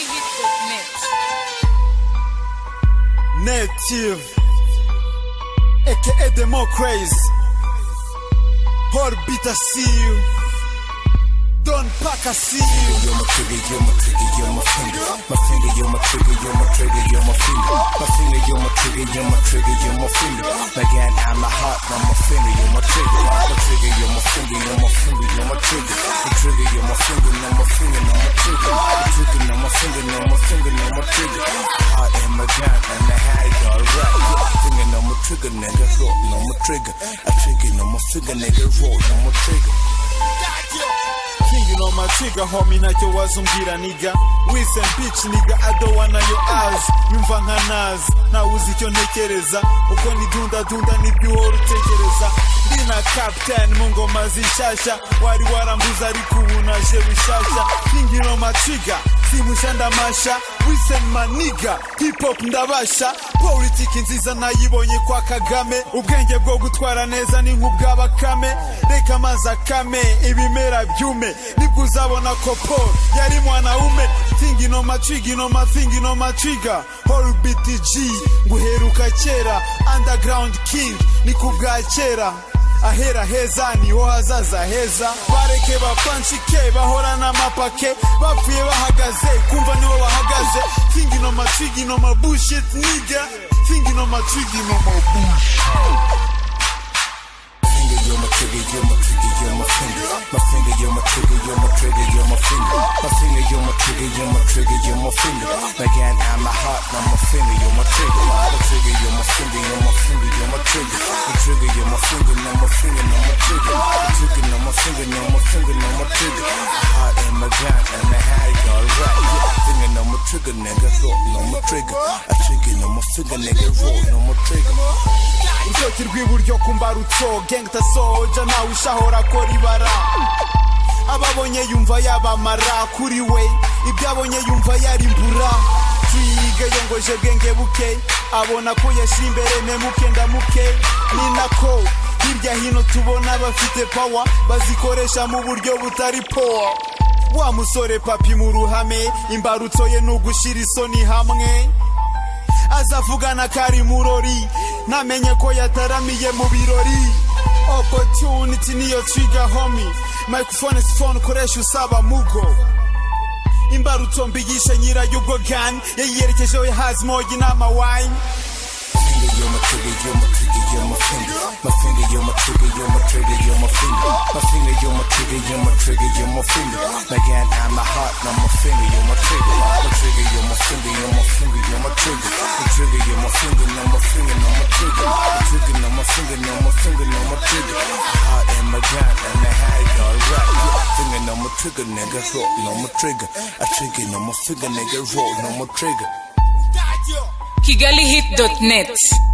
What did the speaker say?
KigaliHit.net. Native, aka democrazy. Orbit, I see you. Don't pack, I see you. You're my trigger, you're my trigger, you're my finger. My finger, you're my trigger, you're my trigger, you're my finger. My finger, you're my trigger, you're my trigger, you're my finger. Again, I'm my heart, I'm my finger, you're my trigger. My trigger, you're my finger, you're my finger, you're my trigger. The trigger, you're my finger, no my finger, no my trigger. The trigger, no my finger, no my finger, no my trigger. Heart in my gun, and the high, alright. Finger, no my trigger, nigga, roll, no my trigger. A trigger, no my finger, nigga, roll, no my trigger. Thinking on my trigger, homie, ntacyo wazumbwira nigga. Wise bitch nigga, I don't wanna your ass. Nyumva nka nazi, nawe uzi icyo ntekereza. Uko nidunda dunda nibyo uhora utekereza. Ndi na captain mu ngoma zishasha. Wari warambuza ariko ubu naje bishasha. Thinking on my trigger, simusha ndamasha. Wise my nigga, hip hop ndabasha. Politiki nziza nayibonye kwa Kagame. Ubwenge bwo gutwara neza ni nk'ubw'abakame. Reka amazi akame, ibimera byume. Nibwo uzabona ko Paul yari mwanaume. Thinking on my trigger, on my thinking on my trigger. Whole BTG nguheruka kera. Underground king ni kubwa kera. Ahera heza niho hazaza heza. Bareke bapanchike bahora n'amapake. Bapfuye bahagaze kumva niho bahagaze. Thinking on my trigger, on my bullshit nigga. Thinking on my trigger, on my bullshit. You're my trigger, you're my trigger, you're my finger. My finger, you're my trigger, you're my trigger, you're my finger. My finger, you're my trigger, you're my trigger, you're my finger. Again, I'm my heart, I'm my finger, you're my trigger. My trigger, you're my finger, you're my finger, you're my trigger. The trigger, you're my finger, no my finger, no my trigger. The trigger, no my finger, no my finger, no my trigger. Heart in my gun, and the high, alright. Finger, no my trigger, nigga, roll, no my trigger. A trigger, no my finger, nigga, roll, no my trigger. Urutoki rw'iburyo ku mbarutso, gang tasoja nawe ushahora kora ibara. Ababonye yumva yabamara kuri we, ibyabonye yumva yarimbura. Twiga yongoje bwenge buke, abona ko yashira imbere memuke ndamuke. Ni nako hirya hino tubona bafite power, bazikoresha mu buryo butari power. Wa musore papi mu ruhame, imbarutso ye nugushira isoni hamwe. Azavugana kari murori, namenye ko yataramiye mu birori. Opportunity niyo trigger homie. Microphone is phone koresha usaba mugo. Imbarutso mbigisha nyirayo ubwo gan, yayerekejeho yahazi mogi n'ama wine. You're my trigger, you're my trigger, you're my finger. My finger, you're my trigger, you're my trigger, you're my finger. My finger, you're my trigger, you're my trigger, you're my finger. Again, I'm my heart, I'm my finger, you're my trigger. My trigger, you're my finger, you're my finger, you're my trigger. The trigger, you're my finger, no my finger, no my trigger. The trigger, no my finger, no my finger, no my trigger. Heart in my gun, and the high, alright. Finger, no my trigger, nigga, roll, no my trigger. A trigger, no my finger, nigga, roll, no my trigger. KigaliHit.net.